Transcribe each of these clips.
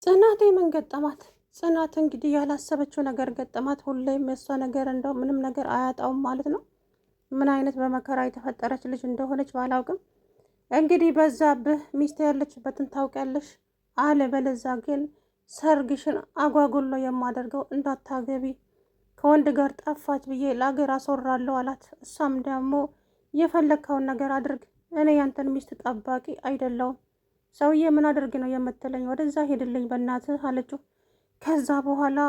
ጽናቴ ምን ገጠማት? ጽናት እንግዲህ ያላሰበችው ነገር ገጠማት። ሁሌም የእሷ ነገር እንደው ምንም ነገር አያጣውም ማለት ነው። ምን አይነት በመከራ የተፈጠረች ልጅ እንደሆነች ባላውቅም እንግዲህ በዛብህ ሚስት ያለችበትን ታውቂያለሽ፣ አለበለዛ ግን ሰርግሽን አጓጉሎ የማደርገው እንዳታገቢ ከወንድ ጋር ጠፋች ብዬ ለአገር አስወራለሁ አላት። እሷም ደግሞ የፈለግከውን ነገር አድርግ፣ እኔ ያንተን ሚስት ጠባቂ አይደለውም። ሰውዬ ምን አድርግ ነው የምትለኝ? ወደዛ ሄድልኝ በእናትህ አለችው። ከዛ በኋላ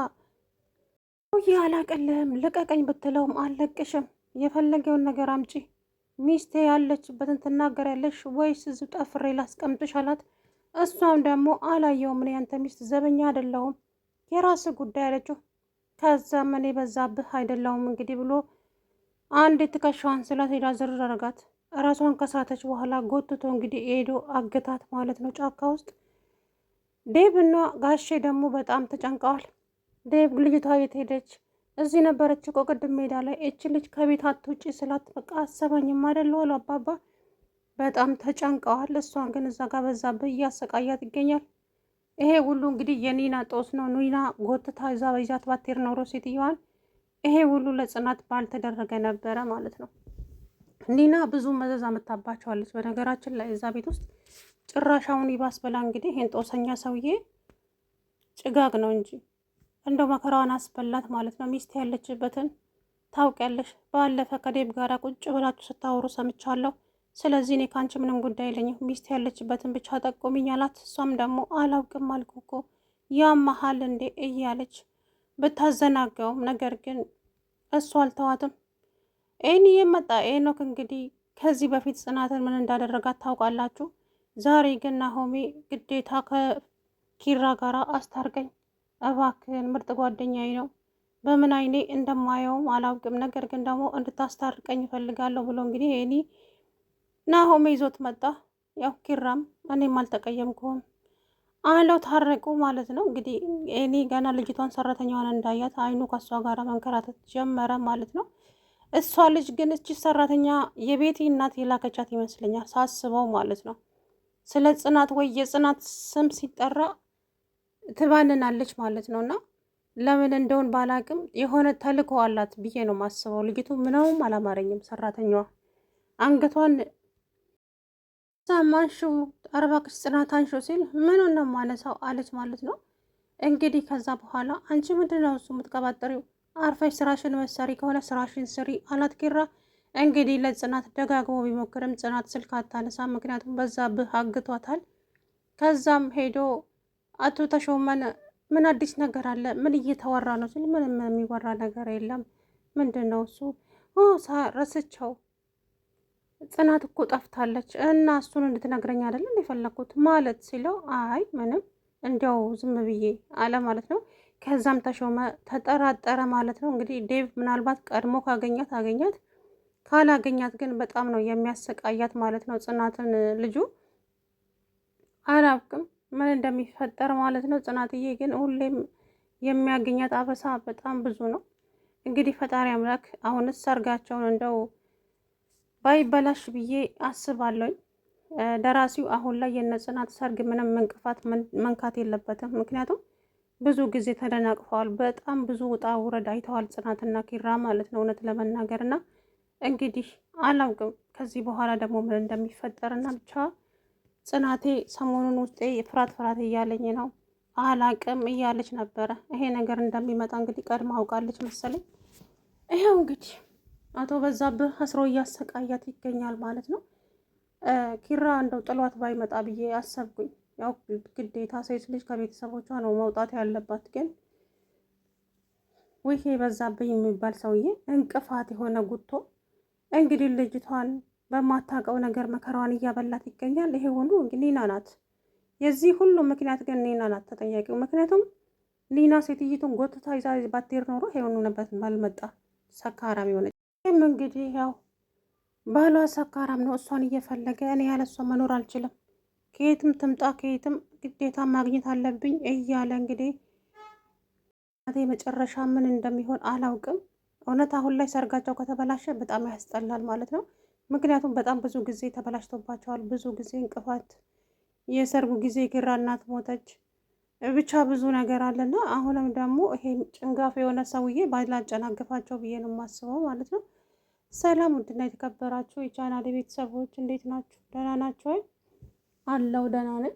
ሰውዬ አላቀልህም ልቀቀኝ ብትለውም አልለቅሽም፣ የፈለገውን ነገር አምጪ፣ ሚስቴ ያለችበትን ትናገሪያለሽ ወይስ እዚሁ ጠፍሬ ላስቀምጥሽ አላት። እሷም ደግሞ አላየውም፣ እኔ ያንተ ሚስት ዘበኛ አይደለሁም፣ የራስ ጉዳይ አለችው። ከዛም እኔ በዛብህ አይደለሁም እንግዲህ ብሎ አንድ ትከሻዋን ስላት ሄዳ ዝር አረጋት። ራሷን ከሳተች በኋላ ጎትቶ እንግዲህ ሄዶ አገታት ማለት ነው ጫካ ውስጥ። ዴብ እና ጋሼ ደግሞ በጣም ተጨንቀዋል። ዴብ ልጅቷ የት ሄደች? እዚህ ነበረች እኮ ቅድም ሜዳ ላይ። እች ልጅ ከቤት አትውጪ ስላት በቃ አሰባኝም አይደል አሉ አባባ። በጣም ተጨንቀዋል። እሷን ግን እዛ ጋር በዛብህ እያሰቃያት ይገኛል። ይሄ ሁሉ እንግዲህ የኒና ጦስ ነው። ኒና ጎትታ እዛ በይዛት ባቴር ኖሮ ሴትዮዋን ይሄ ሁሉ ለጽናት ባልተደረገ ነበረ ማለት ነው። ኒና ብዙ መዘዝ አመታባቸዋለች። በነገራችን ላይ እዛ ቤት ውስጥ ጭራሻውን ይባስ ብላ እንግዲህ ይህን ጦሰኛ ሰውዬ ጭጋግ ነው እንጂ እንደው መከራዋን አስበላት ማለት ነው። ሚስት ያለችበትን ታውቂያለሽ፣ ባለፈ ከዴብ ጋር ቁጭ ብላችሁ ስታወሩ ሰምቻለሁ። ስለዚህ እኔ ከአንቺ ምንም ጉዳይ የለኝም፣ ሚስት ያለችበትን ብቻ ጠቁሚኝ አላት። እሷም ደግሞ አላውቅም አልኩ እኮ ያመሃል እንዴ እያለች ብታዘናገውም ነገር ግን እሱ አልተዋትም። ኤኒ የመጣ ኤኖክ እንግዲህ ከዚህ በፊት ጽናትን ምን እንዳደረጋት ታውቃላችሁ። ዛሬ ግን ናሆሜ ግዴታ ከኪራ ጋር አስታርቀኝ እባክህን፣ ምርጥ ጓደኛዬ ነው፣ በምን አይኔ እንደማየውም አላውቅም፣ ነገር ግን ደግሞ እንድታስታርቀኝ እፈልጋለሁ ብሎ እንግዲህ ኤኒ ናሆሜ ይዞት መጣ። ያው ኪራም እኔም አልተቀየምኩም አለው። ታረቁ ማለት ነው። እንግዲህ ኤኒ ገና ልጅቷን ሰራተኛዋን እንዳያት አይኑ ከእሷ ጋር መንከራተት ጀመረ ማለት ነው። እሷ ልጅ ግን እቺ ሰራተኛ የቤቲ እናት የላከቻት ይመስለኛል ሳስበው ማለት ነው። ስለ ጽናት ወይ የጽናት ስም ሲጠራ ትባንናለች ማለት ነው። እና ለምን እንደውን ባላቅም የሆነ ተልእኮ አላት ብዬ ነው ማስበው። ልጅቱ ምነውም አላማረኝም። ሰራተኛዋ አንገቷን ማንሹ አረባክሽ ጽናት አንሹ ሲል ምኑን ነው ማነሳው አለች ማለት ነው። እንግዲህ ከዛ በኋላ አንቺ ምንድን ነው እሱ የምትቀባጠሪው? አርፈሽ ስራሽን መሰሪ ከሆነ ስራሽን ስሪ አላት ኪራ። እንግዲህ ለጽናት ደጋግሞ ቢሞክርም ጽናት ስልክ አታነሳ፣ ምክንያቱም በዛብህ አግቷታል። ከዛም ሄዶ አቶ ተሾመን ምን አዲስ ነገር አለ? ምን እየተወራ ነው ሲል ምንም የሚወራ ነገር የለም። ምንድን ነው እሱ? ረስቸው ጽናት እኮ ጠፍታለች እና እሱን እንድትነግረኝ አይደለም የፈለኩት ማለት ሲለው አይ ምንም እንዲያው ዝም ብዬ አለ ማለት ነው። ከዛም ተሾመ ተጠራጠረ ማለት ነው። እንግዲህ ዴቭ ምናልባት ቀድሞ ካገኛት አገኛት፣ ካላገኛት ግን በጣም ነው የሚያሰቃያት ማለት ነው። ጽናትን ልጁ አላውቅም ምን እንደሚፈጠር ማለት ነው። ጽናትዬ ግን ሁሌም የሚያገኛት አበሳ በጣም ብዙ ነው። እንግዲህ ፈጣሪ አምላክ አሁንስ ሰርጋቸውን እንደው ባይበላሽ ብዬ አስባለሁ። ደራሲው አሁን ላይ የነጽናት ሰርግ ምንም እንቅፋት መንካት የለበትም። ምክንያቱም ብዙ ጊዜ ተደናቅፈዋል። በጣም ብዙ ውጣ ውረድ አይተዋል ጽናትና ኪራ ማለት ነው እውነት ለመናገር እና እንግዲህ አላውቅም ከዚህ በኋላ ደግሞ ምን እንደሚፈጠር እና ብቻ ጽናቴ ሰሞኑን ውስጤ ፍርሃት እያለኝ ነው። አላቅም እያለች ነበረ። ይሄ ነገር እንደሚመጣ እንግዲህ ቀድማ አውቃለች መሰለኝ። ይኸው እንግዲህ አቶ በዛብህ አስሮ እያሰቃያት ይገኛል ማለት ነው። ኪራ እንደው ጥሏት ባይመጣ ብዬ አሰብኩኝ። ያው ግዴታ ሴት ልጅ ከቤተሰቦቿ ነው መውጣት ያለባት። ግን ይሄ በዛብህ የሚባል ሰውዬ እንቅፋት የሆነ ጉቶ እንግዲህ ልጅቷን በማታውቀው ነገር መከራዋን እያበላት ይገኛል። ይሄ ሁሉ እንግዲህ ኒና ናት። የዚህ ሁሉ ምክንያት ግን ኒና ናት ተጠያቂው። ምክንያቱም ኒና ሴትይቱን ጎትታ ይዛ ባትሄድ ኖሮ ይሄውኑ ነበር ባልመጣ ሰካራም የሆነች። ይህም እንግዲህ ያው ባሏ ሰካራም ነው፣ እሷን እየፈለገ እኔ ያለ እሷ መኖር አልችልም፣ ከየትም ትምጣ ከየትም ግዴታ ማግኘት አለብኝ እያለ እንግዲህ መጨረሻ ምን እንደሚሆን አላውቅም። እውነት አሁን ላይ ሰርጋቸው ከተበላሸ በጣም ያስጠላል ማለት ነው። ምክንያቱም በጣም ብዙ ጊዜ ተበላሽቶባቸዋል። ብዙ ጊዜ እንቅፋት፣ የሰርጉ ጊዜ ኪራ እናት ሞተች፣ ብቻ ብዙ ነገር አለና አሁንም ደግሞ ይሄ ጭንጋፍ የሆነ ሰውዬ ባላጨናግፋቸው ብዬ ነው የማስበው ማለት ነው። ሰላም ውድና የተከበራችሁ የቻናሌ ቤተሰቦች እንዴት ናችሁ? ደህና ናችሁ ወይ? አለው ደህና ነኝ።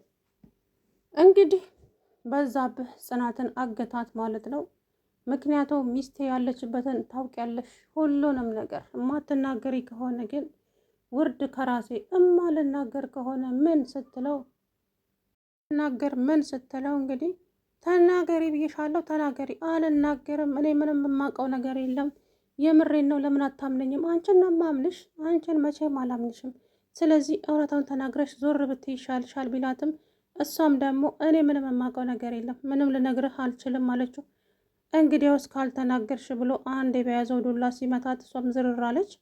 እንግዲህ በዛብህ ጽናትን አገታት ማለት ነው። ምክንያቱም ሚስቴ ያለችበትን ታውቂያለሽ፣ ሁሉንም ነገር እማትናገሪ ከሆነ ግን ውርድ ከራሴ እማልናገር ከሆነ ምን ስትለው እንግዲህ ተናገሪ ብዬሻለሁ፣ ተናገሪ። አልናገርም፣ እኔ ምንም የማውቀው ነገር የለም፣ የምሬን ነው። ለምን አታምነኝም? አንቺን ነው የማምንሽ፣ አንቺን መቼም አላምንሽም። ስለዚህ እውነታውን ተናግረሽ ዞር ብትይ ይሻልሻል ቢላትም እሷም ደግሞ እኔ ምንም የማውቀው ነገር የለም፣ ምንም ልነግርህ አልችልም አለችው። እንግዲያውስ ካልተናገርሽ ብሎ አንድ በያዘው ዱላ ሲመታት እሷም ዝርር አለች።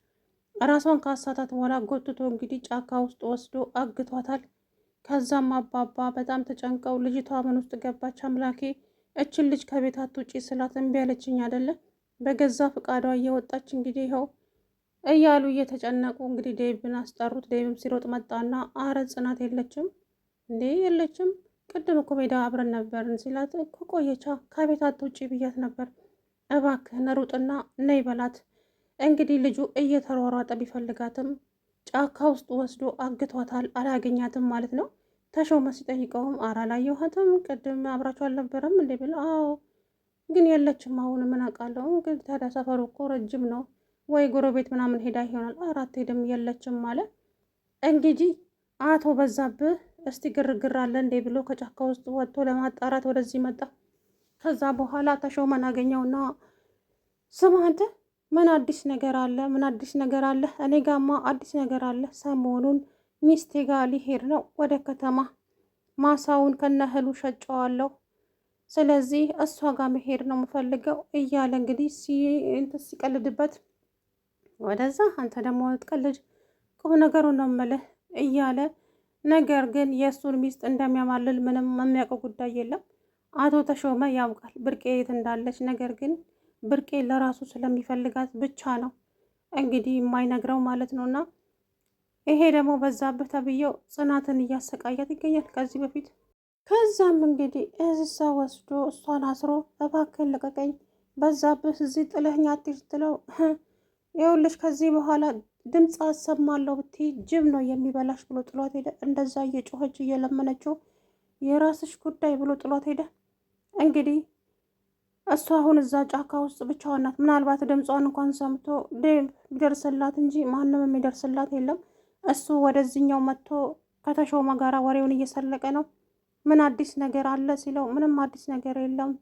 ራሷን ካሳታት በኋላ ጎትቶ እንግዲህ ጫካ ውስጥ ወስዶ አግቷታል። ከዛም አባባ በጣም ተጨንቀው ልጅቷ ምን ውስጥ ገባች አምላኬ፣ እችን ልጅ ከቤት አትውጪ ስላት እምቢ አለችኝ አይደለ፣ በገዛ ፈቃዷ እየወጣች እንግዲህ ይኸው እያሉ እየተጨነቁ እንግዲህ ዴቭን አስጠሩት። ዴቭም ሲሮጥ መጣና አረ ጽናት የለችም እንዴ? የለችም፣ ቅድም እኮ ሜዳ አብረን ነበርን ሲላት እኮ ቆየቻ፣ ከቤት አትውጪ ብያት ነበር፣ እባክህን ሩጥና ነይ በላት። እንግዲህ ልጁ እየተሯሯጠ ቢፈልጋትም ጫካ ውስጥ ወስዶ አግቷታል። አላገኛትም ማለት ነው። ተሾመ ሲጠይቀውም አራ አላየኋትም፣ ቅድም አብራችሁ አልነበረም እንዴ ብል፣ አዎ ግን የለችም። አሁን ምን አውቃለሁ። እንግዲህ ታዲያ ሰፈሩ እኮ ረጅም ነው፣ ወይ ጎረቤት ምናምን ሄዳ ይሆናል። አራት ሄድም የለችም ማለት እንግዲህ አቶ በዛብህ እስቲ ግርግር አለ እንዴ ብሎ ከጫካ ውስጥ ወጥቶ ለማጣራት ወደዚህ መጣ። ከዛ በኋላ ተሾመን አገኘውና ስማ አንተ ምን አዲስ ነገር አለ? ምን አዲስ ነገር አለ? እኔ ጋማ አዲስ ነገር አለ። ሰሞኑን ሚስቴ ጋር ሊሄድ ነው ወደ ከተማ፣ ማሳውን ከነህሉ ሸጨዋለሁ። ስለዚህ እሷ ጋር መሄድ ነው የምፈልገው እያለ እንግዲህ ሲቀልድበት ወደዛ አንተ ደግሞ ትቀልድ፣ ቁም ነገሩን ነው የምልህ እያለ ነገር ግን የእሱን ሚስት እንደሚያማልል ምንም የሚያውቀው ጉዳይ የለም። አቶ ተሾመ ያውቃል ብርቄ የት እንዳለች፣ ነገር ግን ብርቄ ለራሱ ስለሚፈልጋት ብቻ ነው እንግዲህ የማይነግረው ማለት ነው። እና ይሄ ደግሞ በዛብህ ተብዬው ጽናትን እያሰቃያት ይገኛል ከዚህ በፊት። ከዛም እንግዲህ እዛ ወስዶ እሷን አስሮ እባክህን ልቀቀኝ በዛብህ፣ እዚህ ጥለኸኝ አትሂድ ስትለው ይኸውልሽ ከዚህ በኋላ ድምፅ አሰማለሁ ብትይ ጅብ ነው የሚበላሽ ብሎ ጥሏት ሄደ። እንደዛ እየጮኸች እየለመነችው የራስሽ ጉዳይ ብሎ ጥሏት ሄደ። እንግዲህ እሱ አሁን እዛ ጫካ ውስጥ ብቻዋን ናት። ምናልባት ድምጿን እንኳን ሰምቶ ዴቭ ቢደርስላት እንጂ ማንም የሚደርስላት የለም። እሱ ወደዚህኛው መጥቶ ከተሾመ ጋራ ወሬውን እየሰለቀ ነው። ምን አዲስ ነገር አለ ሲለው ምንም አዲስ ነገር የለም።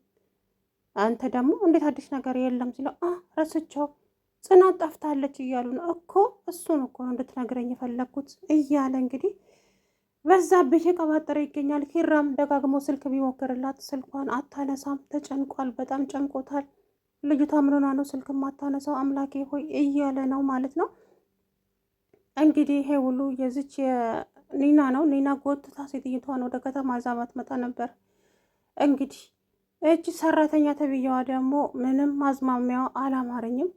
አንተ ደግሞ እንዴት አዲስ ነገር የለም ሲለው ረስቸው ጽናት ጠፍታለች እያሉ ነው እኮ፣ እሱን እኮ ነው እንድትነግረኝ የፈለግኩት እያለ እንግዲህ በዛብህ የቀባጠረ ይገኛል። ኪራም ደጋግሞ ስልክ ቢሞክርላት ስልኳን አታነሳም። ተጨንቋል፣ በጣም ጨንቆታል። ልጅቷ ምን ሆና ነው ስልክ ማታነሳው አምላኬ ሆይ እያለ ነው ማለት ነው። እንግዲህ ይሄ ሁሉ የዚች ኒና ነው። ኒና ጎትታ ሴትየቷን ወደ ከተማ ይዛ ማትመጣ ነበር። እንግዲህ እጅ ሰራተኛ ተብዬዋ ደግሞ ምንም አዝማሚያዋ አላማረኝም።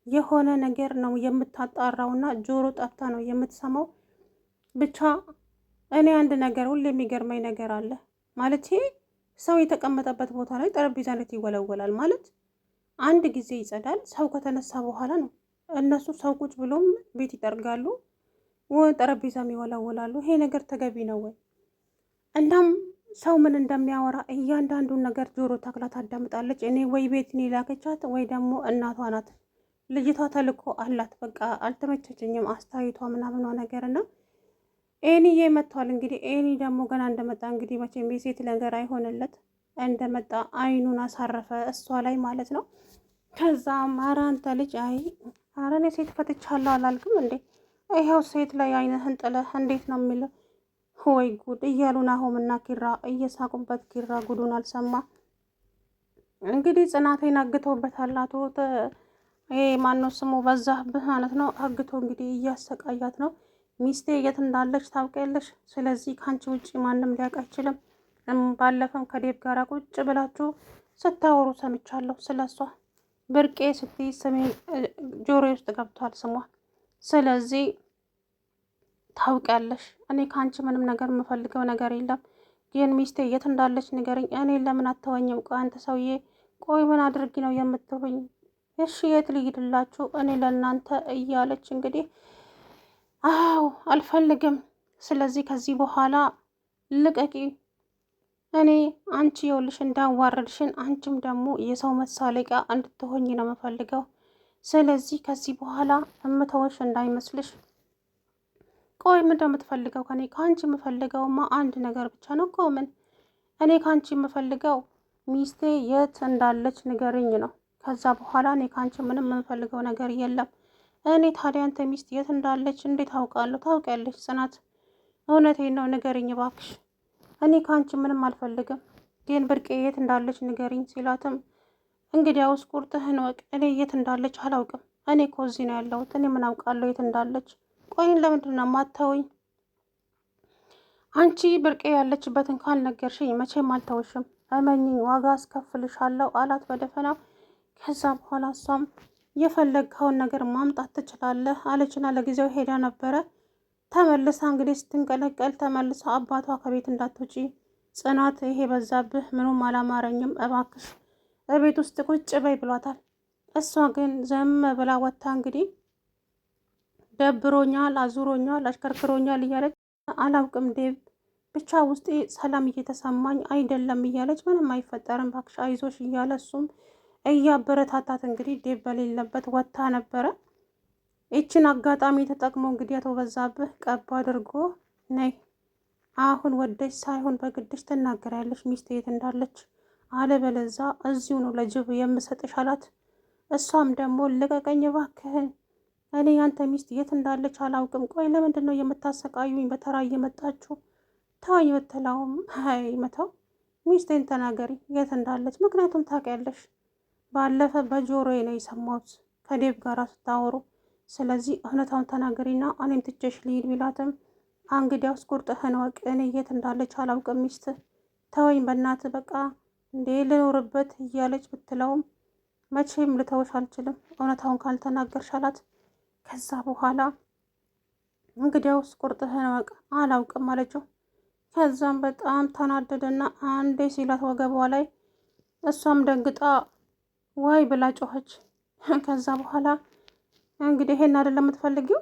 የሆነ ነገር ነው የምታጣራውና ጆሮ ጠፍታ ነው የምትሰማው። ብቻ እኔ አንድ ነገር ሁሌ የሚገርመኝ ነገር አለ ማለት ሰው የተቀመጠበት ቦታ ላይ ጠረጴዛ እንዴት ይወለወላል? ማለት አንድ ጊዜ ይጸዳል፣ ሰው ከተነሳ በኋላ ነው። እነሱ ሰው ቁጭ ብሎም ቤት ይጠርጋሉ፣ ጠረጴዛም ይወለውላሉ። ይሄ ነገር ተገቢ ነው ወይ? እናም ሰው ምን እንደሚያወራ እያንዳንዱን ነገር ጆሮ ተክላ ታዳምጣለች። እኔ ወይ ቤት ላከቻት ወይ ደግሞ እናቷ ናት። ልጅቷ ተልኮ አላት። በቃ አልተመቸችኝም አስተያየቷ ምናምኗ ነገር እና ኤኒዬ መጥቷል። እንግዲህ ኤኒ ደግሞ ገና እንደመጣ እንግዲህ መቼም የሴት ነገር አይሆንለት፣ እንደመጣ አይኑን አሳረፈ እሷ ላይ ማለት ነው። ከዛ ኧረ አንተ ልጅ ኧረ እኔ ሴት ፈትቻለሁ አላልክም እንዴ? ይኸው ሴት ላይ አይንህን ጥለህ እንዴት ነው የሚለው? ወይ ጉድ እያሉ ናሆምና ኪራ እየሳቁበት፣ ኪራ ጉዱን አልሰማ። እንግዲህ ጽናቴን አግተውበታል አቶ ማነው ስሙ በዛብህ ማለት ነው። አግቶ እንግዲህ እያሰቃያት ነው። ሚስቴ የት እንዳለች ታውቂያለሽ? ስለዚህ ከአንቺ ውጭ ማንም ሊያውቅ አይችልም። ባለፈም ከዴብ ጋር ቁጭ ብላችሁ ስታወሩ ሰምቻለሁ ስለሷ። ብርቄ ስትይ ስሜ ጆሮዬ ውስጥ ገብቷል ስሟ። ስለዚህ ታውቂያለሽ፣ እኔ ከአንቺ ምንም ነገር የምፈልገው ነገር የለም። ግን ሚስቴ የት እንዳለች ንገረኝ። እኔ ለምን አተወኝም? ቆይ አንተ ሰውዬ፣ ቆይ ምን አድርጊ ነው የምትሉኝ? እሺ የት ልሂድላችሁ እኔ ለእናንተ እያለች እንግዲህ አዎ አልፈልግም። ስለዚህ ከዚህ በኋላ ልቀቂ። እኔ አንቺ የውልሽ እንዳዋረድሽን አንቺም ደግሞ የሰው መሳለቂያ እንድትሆኝ ነው የምፈልገው። ስለዚህ ከዚህ በኋላ እምተወሽ እንዳይመስልሽ። ቆይ ምን እንደምትፈልገው ከኔ? ከአንቺ የምፈልገውማ አንድ ነገር ብቻ ነው እኮ። ምን? እኔ ከአንቺ የምፈልገው ሚስቴ የት እንዳለች ንገርኝ ነው። ከዛ በኋላ እኔ ከአንቺ ምንም የምፈልገው ነገር የለም። እኔ ታዲያ አንተ ሚስት የት እንዳለች እንዴት አውቃለሁ? ታውቂያለሽ ጽናት፣ እውነቴን ነው ንገርኝ እባክሽ። እኔ ከአንቺ ምንም አልፈልግም፣ ግን ብርቄ የት እንዳለች ንገርኝ ሲላትም እንግዲያውስ ቁርጥህን ወቅ። እኔ የት እንዳለች አላውቅም። እኔ እኮ እዚህ ነው ያለሁት። እኔ ምን አውቃለሁ የት እንዳለች? ቆይን ለምንድን ነው የማታውኝ? አንቺ ብርቄ ያለችበትን ካልነገርሽኝ መቼም አልተውሽም። እመኝኝ፣ ዋጋ አስከፍልሻለሁ አላት በደፈናው። ከዛ በኋላ እሷም የፈለግከውን ነገር ማምጣት ትችላለህ አለችና ለጊዜው ሄዳ ነበረ። ተመልሳ እንግዲህ ስትንቀለቀል ተመልሳ አባቷ ከቤት እንዳትወጪ ጽናት፣ ይሄ በዛብህ፣ ምኑም አላማረኝም፣ እባክሽ እቤት ውስጥ ቁጭ በይ ብሏታል። እሷ ግን ዘም ብላ ወጥታ እንግዲህ ደብሮኛል፣ አዙሮኛል፣ አሽከርክሮኛል እያለች አላውቅም ዴቭ፣ ብቻ ውስጤ ሰላም እየተሰማኝ አይደለም እያለች ምንም አይፈጠርም እባክሽ አይዞሽ እያለ እሱም እያበረታታት እንግዲህ ዴቭ በሌለበት ወጥታ ነበረ። ይችን አጋጣሚ ተጠቅሞ እንግዲህ አቶ በዛብህ ቀባ አድርጎ ነይ አሁን ወደሽ ሳይሆን በግድሽ ትናገሪያለሽ ሚስት የት እንዳለች፣ አለበለዛ እዚሁ ነው ለጅብ የምሰጥሽ አላት። እሷም ደግሞ ልቀቀኝ እባክህን፣ እኔ ያንተ ሚስት የት እንዳለች አላውቅም። ቆይ ለምንድን ነው የምታሰቃዩኝ? በተራ እየመጣችሁ ተወኝ ብትለውም አይ መተው፣ ሚስቴን ተናገሪ የት እንዳለች፣ ምክንያቱም ታውቂያለሽ፣ ባለፈ በጆሮዬ ነው የሰማሁት ከዴቭ ጋር ስታወሩ። ስለዚህ እውነታውን ተናገሪና እኔም ትቼሽ ልሂድ ቢላትም እንግዲያውስ ቁርጥህን ወቅ፣ እኔ የት እንዳለች አላውቅም ሚስት፣ ተወኝ በእናት በቃ እንዴ ልኖርበት እያለች ብትለውም መቼም ልተውሽ አልችልም እውነታውን ካልተናገርሽ አላት። ከዛ በኋላ እንግዲያውስ ቁርጥህን ወቅ አላውቅም አለችው። ከዛም በጣም ተናደደና አንዴ ሲላት ወገቧ ላይ እሷም ደንግጣ ዋይ ብላ ጮኸች። ከዛ በኋላ እንግዲህ ይሄን አይደለም የምትፈልጊው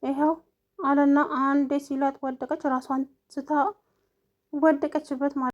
ይኸው አለና አንዴ ሲላት ወደቀች። ራሷን ስታ ወደቀችበት ማለት